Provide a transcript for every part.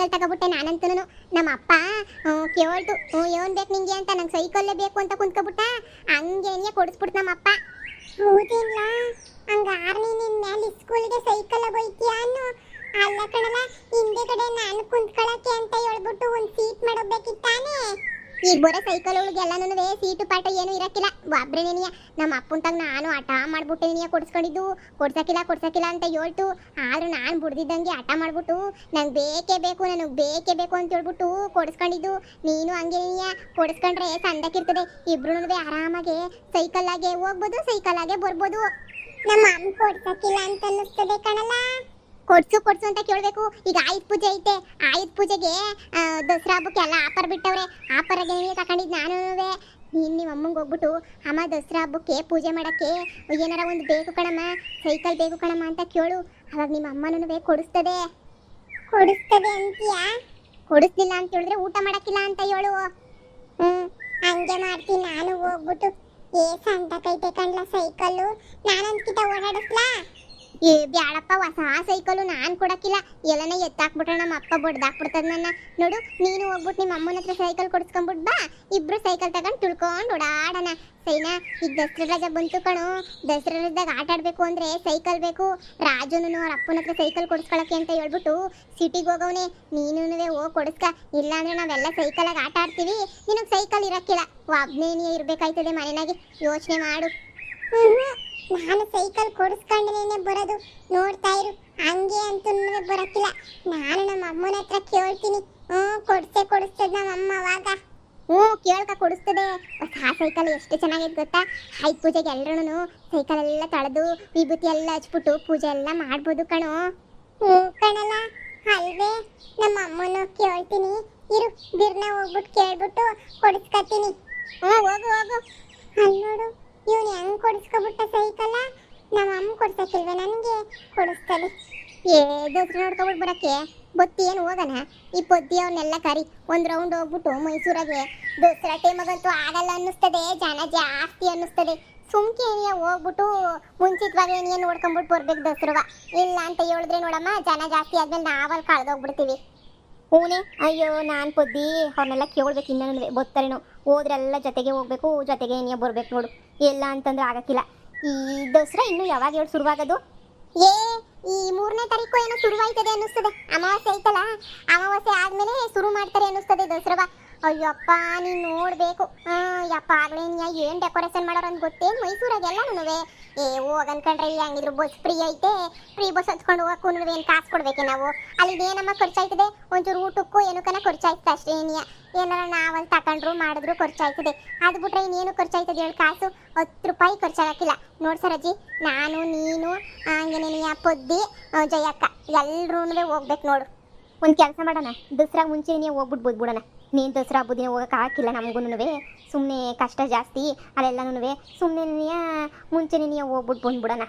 Cycle ತಗೋಬಿಟ್ಟೆ ನಾನಂತೂ. ನಮ್ಮ ಅಪ್ಪ ಕೇಳ್ತು ಏನ್ ಬೇಕು ನಿಂಗೆ ಅಂತ, ನಂಗೆ ಸೈಕಲ್ಲೇ ಬೇಕು ಅಂತ ಕುಂತ್ಕೊಬಿಟ್ಟ. ಹಂಗೇನೆ ಕೊಡಿಸ್ಬಿಡ್ತು ನಮ್ಮ ಅಪ್ಪ. ಹೌದಿಲ್ಲ, ಹಂಗಾರ ನಿನ್ನ ಮೇಲೆ ಸ್ಕೂಲ್ಗೆ ಸೈಕಲ್ ಹೋಯ್ತೀಯ ಅನ್ನು. ಅಲ್ಲ ಕಣಲ್ಲ, ಹಿಂದೆ ಕಡೆ ನಾನು ಕುಂತ್ಕೊಳ್ಳಕ್ಕೆ ಅಂತ ಹೇಳ್ಬಿಟ್ಟು ಒಂದು ಸೀಟ್ ಮಾಡೋಬೇಕಿತ್ತಾನೆ. ಈಗ ಬರೋ ಸೈಕಲ್ ಒಳಗೆಲ್ಲನೂ ಸೀಟು ಪಾಠ ಏನು ಇರಕ್ಕಿಲ್ಲ, ಒಬ್ರೆ ನೀನಿಯ. ನಮ್ಮ ಅಪ್ಪಂತಾಗ ನಾನು ಹಠ ಮಾಡ್ಬಿಟ್ಟೆ ನೀನಿಯ ಕೊಡ್ಸ್ಕೊಂಡಿದ್ದು. ಕೊಡ್ಸಕ್ಕಿಲ್ಲ ಅಂತ ಹೇಳ್ತು. ಆದ್ರೂ ನಾನು ಬಿಡ್ದಿದ್ದಂಗೆ ಹಠ ಮಾಡ್ಬಿಟ್ಟು ನಂಗೆ ಬೇಕೇ ಬೇಕು ಅಂತ ಹೇಳ್ಬಿಟ್ಟು ಕೊಡಿಸ್ಕೊಂಡಿದ್ದು. ನೀನು ಹಂಗೆ ನೀನಿಯ ಕೊಡಿಸ್ಕೊಂಡ್ರೆ ಸಂದಕ್ಕಿರ್ತದೆ. ಇಬ್ರು ಆರಾಮಾಗೆ ಸೈಕಲ್ಲಾಗೆ ಹೋಗ್ಬೋದು, ಸೈಕಲ್ಲಾಗೆ ಬರ್ಬೋದು. ನಮ್ಮ ಅಮ್ಮ ಕೊಡ್ಸಕ್ಕಿಲ್ಲ ಅಂತ ಅನ್ನಿಸ್ತದೆ ಕಣಲ್ಲ. ಕೊಡ್ಸು ಅಂತ ಕೇಳಬೇಕು. ಈಗ ಆಯುಧ ಪೂಜೆ ಐತೆ, ಆಯುಧ ಪೂಜೆಗೆ ದಸರಾ ಹಬ್ಬಕ್ಕೆ ಎಲ್ಲ ಆಫರ್ ಬಿಟ್ಟವ್ರೆ. ಆಫರ್ಗೆ ತಗೊಂಡಿದ್ದು ನಾನು. ನೀನು ನಿಮ್ಮ ಅಮ್ಮಂಗೆ ಹೋಗ್ಬಿಟ್ಟು ಅಮ್ಮ ದಸರಾ ಹಬ್ಬಕ್ಕೆ ಪೂಜೆ ಮಾಡೋಕ್ಕೆ ಏನಾರ ಒಂದು ಬೇಕು ಕಣಮ್ಮ, ಸೈಕಲ್ ಬೇಕು ಕಣಮ್ಮ ಅಂತ ಕೇಳು. ಅವಾಗ ನಿಮ್ಮ ಅಮ್ಮನೂ ಕೊಡಿಸ್ತದೆ ಅಂತೀಯಾ? ಕೊಡಿಸ್ಲಿಲ್ಲ ಅಂತ ಹೇಳಿದ್ರೆ ಊಟ ಮಾಡಕ್ಕಿಲ್ಲ ಅಂತ ಹೇಳು. ಹಂಗೆ ಮಾಡ್ತೀನಿ ನಾನು. ಹೋಗ್ಬಿಟ್ಟು ಸಂತಕೈತೆ ಕಣ್ಲ ಸೈಕಲ್ಲು, ನಾನಂದ್ಕಿತ ಓಡಾಡಿಸ್ಲಾ? ಬ್ಯಾಡಪ್ಪ, ಹೊಸ ಸೈಕಲು ನಾನು ಕೊಡಕ್ಕಿಲ್ಲ. ಎಲ್ಲನ ಎತ್ತಾಕ್ಬಿಟ್ರೆ ನಮ್ಮ ಅಪ್ಪ ಬಡ್ದಾಕ್ಬಿಡ್ತದ ನನ್ನ. ನೋಡು, ನೀನು ಹೋಗ್ಬಿಟ್ಟು ನಿಮ್ಮ ಅಮ್ಮನ ಹತ್ರ ಸೈಕಲ್ ಕೊಡಿಸ್ಕೊಂಡ್ಬಿಟ್ಟು ಬಾ. ಇಬ್ರು ಸೈಕಲ್ ತಗೊಂಡು ತುಳ್ಕೊಂಡು ಓಡಾಡೋಣ ಸೈನಾ. ಈಗ ದಸರಾ ರಜಾ ಬಂತು ಕಣೋ. ದಸರಾ ರಜಾದಾಗ ಆಟ ಆಡ್ಬೇಕು ಅಂದ್ರೆ ಸೈಕಲ್ ಬೇಕು. ರಾಜುನು ಅವ್ರ ಅಪ್ಪನ ಹತ್ರ ಸೈಕಲ್ ಕೊಡಿಸ್ಕೊಳಕ್ಕೆ ಅಂತ ಹೇಳ್ಬಿಟ್ಟು ಸಿಟಿಗೆ ಹೋಗವನೆ. ನೀನು ಹೋಗಿ ಕೊಡಿಸ್ಕ, ಇಲ್ಲಾಂದ್ರೆ ನಾವೆಲ್ಲ ಸೈಕಲಾಗಿ ಆಟ ಆಡ್ತೀವಿ. ನಿನಗೆ ಸೈಕಲ್ ಇರಕ್ಕಿಲ್ಲ, ಒಬ್ನೇ ಇರ್ಬೇಕಾಯ್ತದೆ ಮನೆಯಾಗೆ. ಯೋಚನೆ ಮಾಡು. ನಾನು ಸೈಕಲ್ ಕೊಡಿಸ್ಕೊಂಡ್ರೇನೆ ಬರೋದು, ನೋಡ್ತಾ ಇರು. ಹಂಗೆ ಅಂತೂ ಬರಕ್ಕಿಲ್ಲ. ನಾನು ನಮ್ಮ ಅಮ್ಮನ ಹತ್ರ ಕೇಳ್ತೀನಿ. ಕೊಡಿಸ್ತದ ನಮ್ಮ ಅಮ್ಮ ಅವಾಗ. ಕೇಳ್ಕ ಕೊಡಿಸ್ತದೆ. ಹೊಸ ಸೈಕಲ್ ಎಷ್ಟು ಚೆನ್ನಾಗೈತೆ ಗೊತ್ತಾ? ಆಯ್ತು ಪೂಜೆಗೆ ಎಲ್ರೂ ಸೈಕಲ್ ಎಲ್ಲ ತೊಳೆದು ವಿಭೂತಿ ಎಲ್ಲ ಹಚ್ಬಿಟ್ಟು ಪೂಜೆ ಎಲ್ಲ ಮಾಡ್ಬೋದು ಕಣೋ. ಕಣಲ್ಲ ಅಲ್ವೇ, ನಮ್ಮ ಅಮ್ಮನ ಕೇಳ್ತೀನಿ ಇರು. ಬಿರ್ನ ಹೋಗ್ಬಿಟ್ಟು ಕೇಳ್ಬಿಟ್ಟು ಕೊಡಿಸ್ಕೊತೀನಿ. ಹೋಗು. ಅಲ್ಲಿ ನೋಡು, ಇವನು ಹೆಂಗ್ ಕೊಡಿಸ್ಕೊಬಿಟ್ಟ ಸೈಕಲ್ಲ. ನಮ್ಮ ಅಮ್ಮ ಕೊಡ್ಸಕ್ಕಿಲ್ವ ನನಗೆ? ಕೊಡಿಸ್ತದೆ. ದಸರಾ ನೋಡ್ಕೊಬಿಟ್ಟು ಬರಕ್ಕೆ ಬೊತ್ತಿ ಏನು ಹೋಗೋಣ. ಈ ಪೊದ್ದಿ ಅವನ್ನೆಲ್ಲ ಕರಿ ಒಂದು ರೌಂಡ್ ಹೋಗ್ಬಿಟ್ಟು ಮೈಸೂರಾಗೆ. ದಸರಾ ಟೈಮಾಗಂತೂ ಆಗಲ್ಲ ಅನ್ನಿಸ್ತದೆ, ಜನ ಜಾಸ್ತಿ ಅನ್ನಿಸ್ತದೆ. ಸುಮ್ಕೆ ಏನಿಯ ಹೋಗ್ಬಿಟ್ಟು ಮುಂಚಿತವಾಗಿ ಏನಿಯ ನೋಡ್ಕೊಂಬಿಟ್ಟು ಬರ್ಬೇಕು ದಸರವ. ಇಲ್ಲ ಅಂತ ಹೇಳಿದ್ರೆ ನೋಡಮ್ಮ, ಜನ ಜಾಸ್ತಿ ಆದ್ಮೇಲೆ ನಾವಲ್ಲಿ ಕಳೆದೋಗ್ಬಿಡ್ತೀವಿ. ಹೂನೆ, ಅಯ್ಯೋ ನಾನು ಪೊದ್ದಿ ಅವ್ರನ್ನೆಲ್ಲ ಕೇಳ್ಬೇಕು. ಇನ್ನೂ ಗೊತ್ತಾರೇನು, ಹೋದ್ರೆಲ್ಲ ಜೊತೆಗೆ ಹೋಗ್ಬೇಕು, ಜೊತೆಗೆ ಏನಿಯ ಬರ್ಬೇಕು ನೋಡು. ಎಲ್ಲ ಅಂತಂದ್ರೆ ಆಗಕ್ಕಿಲ್ಲ. ಈ ದಸರಾ ಇನ್ನು ಯಾವಾಗ ಹೇಳಿ ಶುರುವಾಗೋದು? ಈ 3ನೇ ತಾರೀಕು ಏನೋ ಶುರುವಾಯ್ತದೆ ಅನ್ನಿಸ್ತದೆ. ಅಮಾವಾಸ್ಯೆ ಐತಲ್ಲ, ಅಮಾವಾಸ್ಯೆ ಆದ್ಮೇಲೆ ಶುರು ಮಾಡ್ತಾರೆ ಅನ್ನಿಸ್ತದೆ ದಸರಾ. ಅಯ್ಯಪ್ಪ ನೀನು ನೋಡ್ಬೇಕು. ಯಪ್ಪ ಆಗ್ಲೇ ಏನು ಡೆಕೋರೇಷನ್ ಮಾಡೋರು ಅಂತ ಗೊತ್ತೇನು ಮೈಸೂರಾಗೆಲ್ಲನೂ. ಹೋಗನ್ಕಂಡ್ರೆ ಹೆಂಗಿದ್ರು ಬಸ್ ಫ್ರೀ ಐತೆ. ಫ್ರೀ ಬಸ್ ಹಚ್ಕೊಂಡು ಹೋಗಕ್ಕೂ ಏನು ಕಾಸು ಕೊಡ್ಬೇಕೆ ನಾವು? ಅಲ್ಲಿ ಏನಮ್ಮ ಖರ್ಚಾಯ್ತದೆ? ಒಂಚೂರು ಊಟಕ್ಕೂ ಏನಕ್ಕನ ಖರ್ಚಾಯ್ತದೆ ಅಷ್ಟೇ. ಏನಾರ ನಾವಲ್ಲಿ ತಗೊಂಡ್ರು ಮಾಡಿದ್ರು ಖರ್ಚಾಯ್ತದೆ. ಅದು ಬಿಟ್ರೆ ಇನ್ನೇನು ಖರ್ಚಾಯ್ತದೆ ಹೇಳಿ? ಕಾಸು 10 ರೂಪಾಯಿ ಖರ್ಚಾಗಕ್ಕಿಲ್ಲ. ನೋಡಿ ಸರಜ್ಜಿ, ನಾನು ನೀನು ಹಂಗೇನೇನಿಯ ಪೊದ್ದಿ ಜಯಕ್ಕ ಎಲ್ರೂ ಹೋಗ್ಬೇಕು ನೋಡು. ಒಂದು ಕೆಲಸ ಮಾಡೋಣ, ದಸರಾ ಮುಂಚೆ ನೀವು ಹೋಗ್ಬಿಟ್ಟು ಬೋದ್ಬಿಡೋಣ. ನೀನು ದಸರಾ ಹಬ್ಬದ ದಿನ ಹೋಗೋಕೆ ಹಾಕಿಲ್ಲ ನಮಗೂ. ಸುಮ್ಮನೆ ಕಷ್ಟ ಜಾಸ್ತಿ ಅಲ್ಲೆಲ್ಲನೂ. ಸುಮ್ಮನೆ ಮುಂಚೆನೇ ನೀವು ಹೋಗ್ಬಿಟ್ಟು ಬಂದ್ಬಿಡೋಣ.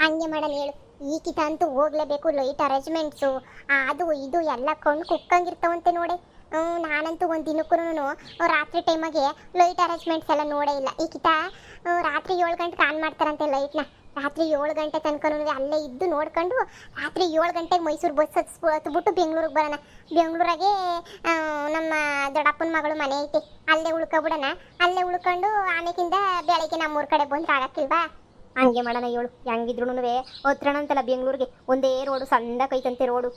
ಹಂಗೆ ಮಾಡೋಣ ಹೇಳು. ಈ ಕಿತ ಅಂತೂ ಹೋಗ್ಲೇಬೇಕು. ಲೈಟ್ ಅರೇಂಜ್ಮೆಂಟ್ಸು ಅದು ಇದು ಎಲ್ಲ ಕೊಂಡು ಕುಕ್ಕಂಗಿರ್ತಾವಂತೆ ನೋಡಿ. ನಾನಂತೂ ಒಂದು ದಿನಕ್ಕೂ ರಾತ್ರಿ ಟೈಮಾಗೆ ಲೈಟ್ ಅರೇಂಜ್ಮೆಂಟ್ಸ್ ಎಲ್ಲ ನೋಡೇ ಇಲ್ಲ. ಈ ಕಿತ ರಾತ್ರಿ 7 ಗಂಟೆಗೆ ಆನ್ ಮಾಡ್ತಾರಂತೆ ಲೈಟ್ನ. ರಾತ್ರಿ 7 ಗಂಟೆ ತನಕ ಅಲ್ಲೇ ಇದ್ದು ನೋಡ್ಕೊಂಡು ರಾತ್ರಿ 7 ಗಂಟೆಗೆ ಮೈಸೂರು ಬಸ್ ಹತ್ಬಿಟ್ಟು ಬೆಂಗಳೂರಿಗೆ ಬರೋಣ. ಬೆಂಗಳೂರಾಗೆ ನಮ್ಮ ದೊಡ್ಡಪ್ಪನ ಮಗಳು ಮನೆ ಐತೆ, ಅಲ್ಲೇ ಉಳ್ಕೊಬಿಡೋಣ. ಅಲ್ಲೇ ಉಳ್ಕೊಂಡು ಆಮೇಕಿಂದ ಬೆಳಗ್ಗೆ ನಮ್ಮೂರ ಕಡೆ ಬಂದ್ರೆ ಆಗಕ್ಕಿಲ್ವಾ? ಹಂಗೆ ಮಾಡೋಣ ಹೇಳು. ಹೆಂಗಿದ್ರು ಹತ್ರಣ ಅಂತಲ್ಲ ಬೆಂಗಳೂರಿಗೆ. ಒಂದೇ ರೋಡು, ಸಂದಕೈತಂತೆ ರೋಡು.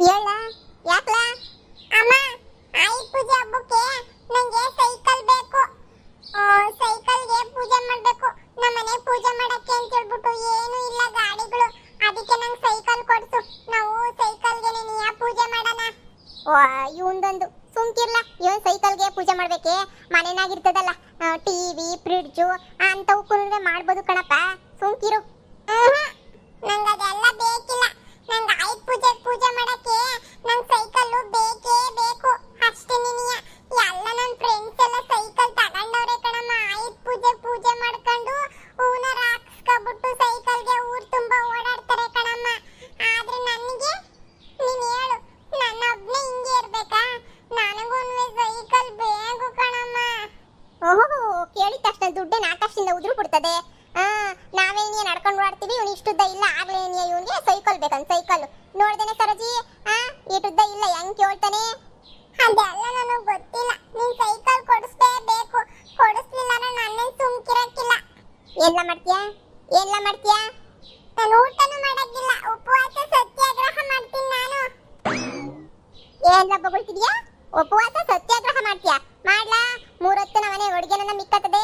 ಹೇಳ ಯಾಕಲ ಅಮ್ಮ, ಆಯುಧ ಪೂಜೆ ಹಬ್ಬಕ್ಕೆ ನಂಗೆ ಸೈಕಲ್ ಬೇಕು. ಸೈಕಲ್ಗೆ ಪೂಜೆ ಮಾಡಬೇಕು. ನಮ್ಮನೆ ಪೂಜೆ ಮಾಡಕ್ಕೆ ಅಂತ ಹೇಳ್ಬಿಟ್ಟು ಏನು ಇಲ್ಲ ಗಾಡಿಗಳು. ಅದಕ್ಕೆ ನಂಗೆ ಸೈಕಲ್ ಕೊಡ್ಸು. ನಾವು ಸೈಕಲ್ಗೆ ನೀನು ಪೂಜೆ ಮಾಡೋಣ. ಇವಂದೊಂದು ಸುಮ್ಕಿರ್ಲ. ಇವನ್ ಸೈಕಲ್ಗೆ ಪೂಜೆ ಮಾಡ್ಬೇಕೆ? ಮನೆನಾಗಿರ್ತದಲ್ಲ ಟಿವಿ ಫ್ರಿಡ್ಜು ಅಂತವಕ್ಕೂ ಮಾಡ್ಬೋದು ಕಣಪ್ಪ. ಸುಮ್ಕಿರು. ನಂಗೆ ಅದೆಲ್ಲ ಬೇಕಿಲ್ಲ. ನಂಗೆ ಆಯುಧ ಪೂಜೆ ಮಾಡಕ್ಕೆ ನಂಗೆ ಸೈಕಲ್ಲು ಬೇಕೇ ಬೇಕು ಅಷ್ಟೇ. ನಿನಿಯ ಎಲ್ಲ ನನ್ನ ಫ್ರೆಂಡ್ಸ್ ಎಲ್ಲ ಸೈಕಲ್ ತಗೊಂಡವ್ರೆ ಕಣಮ್ಮ. ಆಯುಧ ಪೂಜೆ ಮಾಡ್ಕೊಂಡು ಹೂನ ಹಾಕ್ಸ್ಕೊಬಿಟ್ಟು ಸೈಕಲ್ಗೆ ಊರು ತುಂಬ ಓಡಾಡ್ತಾರೆ ಕಣಮ್ಮ. ಆದ್ರೆ ನನಗೆ ನೀನು ಹೇಳು, ನನ್ನೊಬ್ನೇ ಹಿಂಗೆ ಇರ್ಬೇಕಾ? ನನಗೂ ಸೈಕಲ್ ಬೇಕು ಕಣಮ್ಮ. ಓಹೋ, ಕೇಳಿದ ತಕ್ಷಣ ದುಡ್ಡೇನು ಆಕಾಶದಿಂದ ಉದುರು ಬಿಡ್ತದೆ? ನಾವೇ ನೀ ನಡ್ಕೊಂಡು ಓಡಾಡ್ತೀವಿ, ಇವ್ನು ಇಷ್ಟುದ್ದ ಇಲ್ಲ, ಆಗ್ಲೇ ನೀ ಇವನಿಗೆ ಸೈಕಲ್ ಬೇಕಂತ ಸೈಕಲ್ ನೋಡ್ದೇನೆ ಸರೋಜಿ. ಇಷ್ಟುದ್ದ ಇಲ್ಲ ಹೆಂಗ್ ಕೇಳ್ತಾನೆ? ಅದೆಲ್ಲ ನನಗೆ ಗೊತ್ತಿಲ್ಲ, ನೀನ್ ಸೈಕಲ್ ಕೊಡಿಸ್ಲೇಬೇಕು, ಕೊಡಿಸ್ಲಿಲ್ಲ ನನ್ನೇನ್ ಸುಮ್ಕಿರಕ್ಕಿಲ್ಲ. ಎಲ್ಲ ಮಾಡ್ತೀಯಾ? ಎಲ್ಲ ಮಾಡ್ತೀಯಾ? ನಾನು ಊಟನೂ ಮಾಡಕ್ಕಿಲ್ಲ, ಉಪವಾಸ ಸತ್ಯಾಗ್ರಹ ಮಾಡ್ತೀನಿ ನಾನು. ಏನ್ಲ ಬೊಗಳ್ತಿದ್ಯಾ? ಉಪವಾಸ ಸತ್ಯಾಗ್ರಹ ಮಾಡ್ತೀಯಾ? ಮಾಡ್ಲಾ? 3 ಹೊತ್ತು ನಮ್ಮನೆ ಅಡುಗೆನ ಮಿಕ್ಕತ್ತದೆ.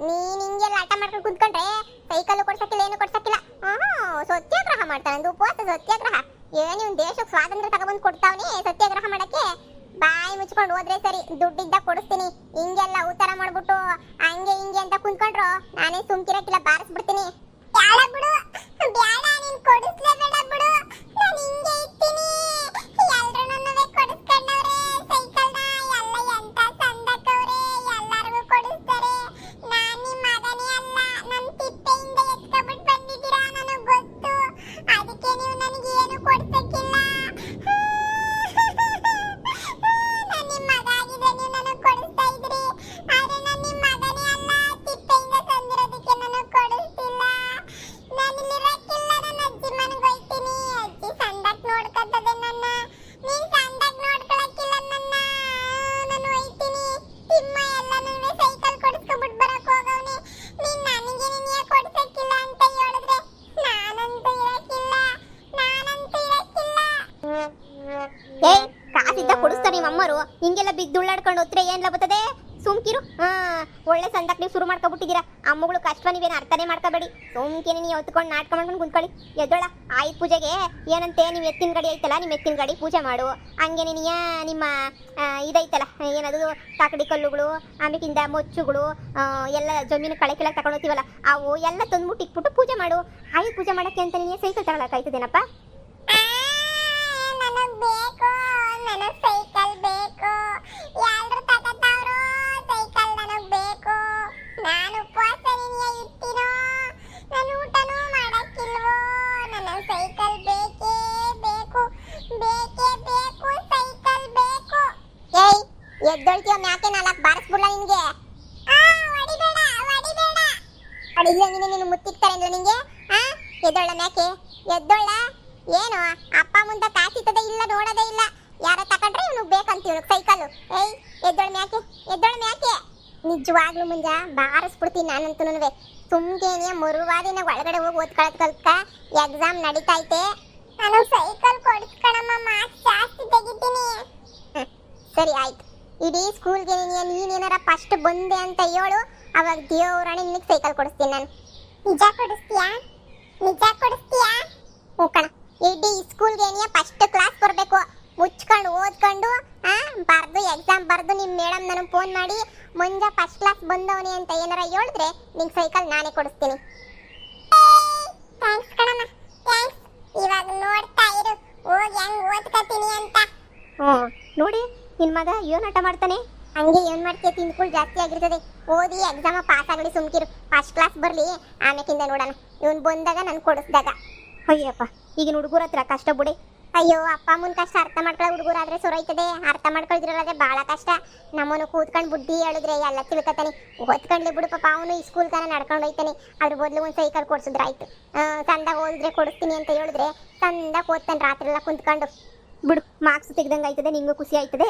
ನೀನ್ ಹಿಂಗೆಲ್ಲ ಆಟ ಮಾಡ್ಕೊಂಡು ಕುಂತ್ಕೊಂಡ್ರೆ ಸೈಕಲ್ ಕೊಡ್ಸಕ್ಕಿಲ್ಲ, ಏನು ಕೊಡ್ಸಕ್ಕಿಲ್ಲ. ಸತ್ಯಾಗ್ರಹ ಮಾಡ್ತಾನಂದು, ಉಪವಾಸ ಸತ್ಯಾಗ್ರಹ. ಏನ್ ಇವ್ನ ದೇಶಕ್ಕೆ ಸ್ವಾತಂತ್ರ್ಯ ತಗೊಬಂದು ಕೊಡ್ತಾವನಿ ಸತ್ಯಾಗ್ರಹ ಮಾಡಕ್ಕೆ? ಬಾಯಿ ಮುಚ್ಕೊಂಡು ಹೋದ್ರೆ ಸರಿ, ದುಡ್ಡಿದ್ದ ಕೊಡಿಸ್ತೀನಿ. ಹಿಂಗೆಲ್ಲ ಉತ್ತರ ಮಾಡ್ಬಿಟ್ಟು ಹಂಗೆ ಹಿಂಗೆ ಅಂತ ಕುಂತ್ಕೊಂಡ್ರು ನಾನೇ ಸುಮ್ಕಿರಕ್ಕಿಲ್ಲ, ಬಾರಿಸ್ಬಿಡ್ತೀನಿ. ಬ್ಯಾಡ ಬಿಡು, ಬ್ಯಾಡ, ನೀನ್ ಕೊಡಿಸ್ಲೇಬೇಡ ಬಿಡು, ನಾನು ಹಿಂಗೆ ಇರ್ತೀನಿ. ಎಲ್ರು ನನ್ನವೇ ಕೊಡಿಸ್ಕೊಂಡವ್ರೆ ಸೈಕಲ್ನ, ಎಲ್ಲ ಎಂತ ಸಂದಕವ್ರೆ, ಎಲ್ಲರಿಗೂ ಕೊಡಿಸ್ತಾರೆ. ನಾನ್ ನಿಮ್ ಮಗನೇ ಅಲ್ಲ, ನನ್ ತಿಪ್ಪೆಯಿಂದ ಎತ್ಕೊಬಿಟ್ಟು ಬಂದಿದ್ದೀರಾ, ನನಗ್ ಗೊತ್ತು. ಅದಕ್ಕೆ ನೀವು ನನಗೆ ಏನು ಕೊಡ್ಸಕ್ಕಿಲ್ಲ. ನಾನ್ ನಿಮ್ ಮಗ ಆಗಿದ್ರೆ ನೀವು ನನಗ್ ಕೊಡಿಸ್ತಾ ಇದ್ರಿ, ಆದ್ರೆ ನಾನ್ ನಿಮ್ ಮಗನೇ ಅಲ್ಲ, ತಿಪ್ಪೆಯಿಂದ ತಂದಿರೋದಕ್ಕೆ ನನಗ್ ಕೊಡಿಸ್ತಿಲ್ಲ. ನಾನು ಇಲ್ಲಿರಕ್ಕಿಲ್ಲ, ನನ್ನ ಅಜ್ಜಿ ಮನೆಗೆ ಹೋಗ್ತೀನಿ. ಅಜ್ಜಿ ಸಂದಕ್ ನೋಡ್ಕೊತದೆ ನನ್ನ, ನೀನ್ ಸಂದಕ್ ನೋಡ್ಕೊಳಕ್ಕಿಲ್ಲ ನನ್ನ. ನಾನು ಹೋಗ್ತೀನಿ. ತಿಮ್ಮ ಎಲ್ಲ ನನಗೆ ಸೈಕಲ್ ಕೊಡಿಸ್ಕೊಬಿಟ್ಟು ಬರಕ್ ಹೋಗವ್ನೆ. ನೀನ್ ನನಗೆ ನೀನೇ ಕೊಡ್ಸಕ್ಕಿಲ್ಲ ಅಂತ ಹೇಳಿದ್ರೆ ನಾನಂತೂ ಇರಕ್ಕಿಲ್ಲ, ನಾನಂತೂ ಇರಕ್ಕಿಲ್ಲ. ಏಯ್, ಕಾಸಿದ್ದ ಕೊಡಿಸ್ತಾರೆ ನಿಮ್ಮ ಅಮ್ಮರು, ಹಿಂಗೆಲ್ಲ ಬಿದ್ದು ಉಳ್ಳಾಡ್ಕೊಂಡು ಹೋದ್ರೆ ಏನ್ಲ ಬರ್ತದೆ? ಸುಮ್ಕಿರು. ಒಳ್ಳೆ ಸಂದಕ್ ನೀವು ಶುರು ಮಾಡ್ಕೊಬಿಟ್ಟಿದ್ದೀರಾ. ಅಮ್ಮಗಳು ಕಷ್ಟ ನೀವೇನು ಅರ್ಥನೇ ಮಾಡ್ಕೋಬೇಡಿ. ಸುಮ್ಕಿನಿ ನೀವು ಹೊತ್ಕೊಂಡು ನಾಟಕ ಮಾಡ್ಕೊಂಡು ಕುಂತ್ಕೊಳ್ಳಿ. ಎದ್ದೋಳ ಆಯುಧ ಪೂಜೆಗೆ ಏನಂತೆ, ನೀವು ಎತ್ತಿನ ಗಾಡಿ ಐತಲ್ಲ, ನಿಮ್ಮ ಎತ್ತಿನ ಗಾಡಿ ಪೂಜೆ ಮಾಡು. ಹಂಗೆ ನೀನಿಯ ನಿಮ್ಮ ಇದೈತಲ್ಲ, ಏನದು ತಾಕಡಿ ಕಲ್ಲುಗಳು, ಆಮೇಕಿಂದ ಮೊಚ್ಚುಗಳು, ಎಲ್ಲ ಜಮೀನು ಕಳೆ ಕೆಳಗೆ ತಗೊಂಡು ಹೋಗ್ತೀವಲ್ಲ, ಅವು ಎಲ್ಲ ತಂದ್ಬಿಟ್ಟು ಇಟ್ಬಿಟ್ಟು ಪೂಜೆ ಮಾಡು. ಆಯುಧ ಪೂಜೆ ಮಾಡೋಕ್ಕೆ ಅಂತ ನೀನು ಸೈಕಲ್ ತಗೊಳಕ್ಕಾಯ್ತದೇನಪ್ಪ? ನನಗ್ ಬೇಕು, ನನಗ್ ಸೈಕಲ್ ಬೇಕು. ಯಾರು ತಗತಾವ್ರೋ ಸೈಕಲ್, ನನಗ್ ಬೇಕು. ನಾನು ಉಪವಾಸ ಇರ್ತೀನೋ, ನಾನು ಊಟನೂ ಮಾಡಕ್ಕಿಲ್ವೋ, ನನಗ್ ಸೈಕಲ್ ಬೇಕೇ ಬೇಕು, ಬೇಕೇ ಬೇಕು, ಸೈಕಲ್ ಬೇಕು. ಏಯ್, ಎದ್ದೊಳ್ತೀಯೋ ಮ್ಯಾಕೆ 4 ಬಾರಿಸ್ಬಿಡ್ಲ ನಿನ್ಗೆ? ಹೊಡಿಬೇಡ, ಹೊಡಿಬೇಡ. ಹೊಡಿಲ್ಲ ನೀನು ಮುತ್ತಿಕ್ತಾರೆ ಅಂದ್ರೆ ನಿಂಗೆ. ಎದ್ದೊಳ್ಳ ಮ್ಯಾಕೆ, ಎದ್ದೊಳ್ಳ. ಏನು ಅಪ್ಪ ಮುಂದೆ ಕಾಸಿತದೆ ಇಲ್ಲ, ನೋಡೋದೇ ಇಲ್ಲ. ಯಾರ ತಕೊಂಡ್ರೆ ಇವನು ಬೇಕಂತ ಇವನು ಸೈಕಲ್. ಏಯ್, ಎದ್ದೊಳ ಮ್ಯಾಕೆ, ಎದ್ದೊಳ ಮ್ಯಾಕೆ. ನಿಜವಾಗ್ಲೂ ಮುಂಜ ಬಾರಿಸ್ಬಿಡ್ತೀನಿ ನಾನಂತೂ. ಸುಮ್ಗೇನೆ ಮರುವಾದಿನ ಒಳಗಡೆ ಹೋಗಿ ಓದ್ಕೊಳ್ಳೋದು ಕಲ್ಕ, ಎಕ್ಸಾಮ್ ನಡೀತೈತೆ. ನಾನು ಸೈಕಲ್ ಕೊಡಿಸ್ಕೊಳಮ್ಮ, ಮಾರ್ಕ್ಸ್ ಜಾಸ್ತಿ ತೆಗಿತೀನಿ. ಸರಿ ಆಯ್ತು, ಇಡೀ ಸ್ಕೂಲ್ಗೆ ನೀನೇನಾರ ಫಸ್ಟ್ ಬಂದೆ ಅಂತ ಹೇಳು, ಅವಾಗ ದೇವ್ರಾಣಿ ನಿನಗೆ ಸೈಕಲ್ ಕೊಡಿಸ್ತೀನಿ ನಾನು. ನಿಜ ಕೊಡಿಸ್ತೀಯಾ? ನಿಜ ಕೊಡಿಸ್ತೀಯಾ? ಹ್ಞೂ ಕಣ, ಇಡೀ ಸ್ಕೂಲ್ಗೆ ಫಸ್ಟ್ ಕ್ಲಾಸ್ ಬರಬೇಕು, ಮುಚ್ಕೊಂಡು ಓದ್ಕೊಂಡು ಬರ್ದು ಎಕ್ಸಾಮ್ ಬರ್ದು ನಿಮ್ಮ ಮೇಡಮ್ ನನಗೆ ಫೋನ್ ಮಾಡಿ ಮುಂಜ ಫಸ್ಟ್ ಕ್ಲಾಸ್ ಬಂದವನಿ ಅಂತ ಏನಾರ ಹೇಳಿದ್ರೆ ನಿಂಗೆ ಸೈಕಲ್ ನಾನೇ ಕೊಡಿಸ್ತೀನಿ. ಥ್ಯಾಂಕ್ಸ್ ಕಣಮ್ಮ, ಥ್ಯಾಂಕ್ಸ್. ಇವಾಗ ನೋಡ್ತಾ ಇರು, ಹೋಗಿ ಹೆಂಗ್ ಓದ್ಕೊತೀನಿ ಅಂತ. ನೋಡಿ ನಿನ್ ಮಗ ಏನು ಆಟ ಮಾಡ್ತಾನೆ. ಹಂಗೆ ಏನ್ ಮಾಡ್ತೀಯ, ತಿಂದ್ಕುಳು ಜಾಸ್ತಿ ಆಗಿರ್ತದೆ. ಓದಿ ಎಕ್ಸಾಮ ಪಾಸ್ ಆಗಲಿ, ಸುಮ್ಕಿರು. ಫಸ್ಟ್ ಕ್ಲಾಸ್ ಬರ್ಲಿ, ಆಮೇಕಿಂದ ನೋಡೋಣ. ಇವನ್ ಬಂದಾಗ ನಾನು ಕೊಡಿಸ್ದಾಗ. ಅಯ್ಯಪ್ಪ, ಈಗಿನ ಹುಡುಗರ ಹತ್ರ ಕಷ್ಟ ಬಿಡಿ. ಅಯ್ಯೋ, ಅಪ್ಪ ಅಮ್ಮನ ಕಷ್ಟ ಅರ್ಥ ಮಾಡ್ಕೊಳ್ಳೋ ಹುಡುಗರಾದ್ರೆ ಸೊರೈತದೆ, ಅರ್ಥ ಮಾಡ್ಕೊಳ್ದಿರೋದೇ ಬಹಳ ಕಷ್ಟ. ನಮ್ಮನ್ನು ಕೂತ್ಕೊಂಡು ಬುದ್ಧಿ ಹೇಳಿದ್ರೆ ಎಲ್ಲ ತಿಳ್ಕೊತಾನೆ. ಓದ್ಕೊಂಡ್ಲಿ ಬಿಡು ಪಾಪ, ಅವನು ಈ ಸ್ಕೂಲ್ ತಾನೇ ನಡ್ಕೊಂಡು ಹೋಯ್ತಾನೆ. ಅದ್ರ ಬದಲು ಒಂದು ಸೈಕಲ್ ಕೊಡ್ಸಿದ್ರಾಯ್ತು. ಸಂದಾಗ ಓದಿದ್ರೆ ಕೊಡಿಸ್ತೀನಿ ಅಂತ ಹೇಳಿದ್ರೆ ಸಂದಾಗ ಓದ್ತಾನೆ ರಾತ್ರಿ ಎಲ್ಲ ಕುಂತ್ಕೊಂಡು. ಬಿಡು, ಮಾರ್ಕ್ಸ್ ತೆಗ್ದಂಗೆ ಆಯ್ತದೆ, ನಿಂಗೂ ಖುಷಿ ಆಯ್ತದೆ.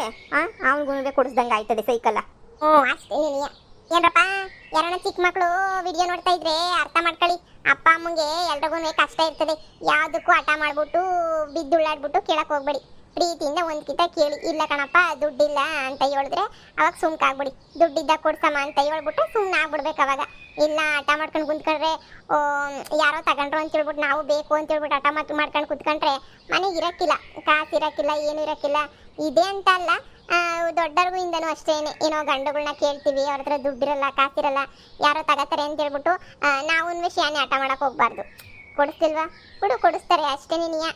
ಅವನಿಗೂ ಕೊಡಿಸ್ದಂಗೆ ಆಯ್ತದೆ ಸೈಕಲ್. ಅಷ್ಟೇ ನೀನಿಯ. ಏನ್ರಪ್ಪ, ಯಾರನ್ನ ಚಿಕ್ಕ ಮಕ್ಕಳು ವಿಡಿಯೋ ನೋಡ್ತಾ ಇದ್ರೆ ಅರ್ಥ ಮಾಡ್ಕೊಳ್ಳಿ. ಅಪ್ಪ ಅಮ್ಮಂಗೆ ಎಲ್ರಿಗೂ ಕಷ್ಟ ಇರ್ತದೆ. ಯಾವುದಕ್ಕೂ ಹಠ ಮಾಡ್ಬಿಟ್ಟು ಬಿದ್ದುಳ್ಳಾಡ್ಬಿಟ್ಟು ಕೇಳಕ್ ಹೋಗ್ಬೇಡಿ. ಪ್ರೀತಿಯಿಂದ ಒಂದ್ಕಿತ ಕೇಳಿ. ಇಲ್ಲ ಕಣಪ್ಪ ದುಡ್ಡಿಲ್ಲ ಅಂತ ಹೇಳಿದ್ರೆ ಅವಾಗ ಸುಮ್ಕಾಗ್ಬಿಡಿ. ದುಡ್ಡಿದ್ದ ಕೊಡ್ಸಮ್ಮ ಅಂತ ಹೇಳ್ಬಿಟ್ಟು ಸುಮ್ಮನೆ ಆಗ್ಬಿಡ್ಬೇಕು ಅವಾಗ. ಇಲ್ಲ ಹಠ ಮಾಡ್ಕೊಂಡು ಕುಂತ್ಕೊಂಡ್ರೆ ಯಾರೋ ತಗೊಂಡ್ರು ಅಂತ ಹೇಳ್ಬಿಟ್ಟು ನಾವು ಬೇಕು ಅಂತ ಹೇಳ್ಬಿಟ್ಟು ಹಠ ಮಾಡ್ಕೊಂಡು ಕುತ್ಕೊಂಡ್ರೆ ಮನೆಗೆ ಇರಕ್ಕಿಲ್ಲ, ಕಾಸು ಇರಕ್ಕಿಲ್ಲ, ಏನು ಇರಕ್ಕಿಲ್ಲ. ಇದೆ ಅಂತ ಅಲ್ಲ, ದೊಡ್ಡರಿಗೂ ಇಂದನೂ ಅಷ್ಟೇನೆ. ಏನೋ ಗಂಡುಗಳನ್ನ ಕೇಳ್ತೀವಿ, ಅವ್ರ ಹತ್ರ ದುಡ್ಡಿರಲ್ಲ, ಕಾಸಿರಲ್ಲ, ಯಾರೋ ತಗೋತಾರೆ ಅಂತ ಹೇಳ್ಬಿಟ್ಟು ನಾವು ವಿಷಯನೇ ಹಠ ಮಾಡಕ್ ಹೋಗ್ಬಾರ್ದು. ಕೊಡಿಸ್ತಿಲ್ವಾ? ಬಿಡು, ಕೊಡಿಸ್ತಾರೆ ಅಷ್ಟೇ ನೀನಿಯ.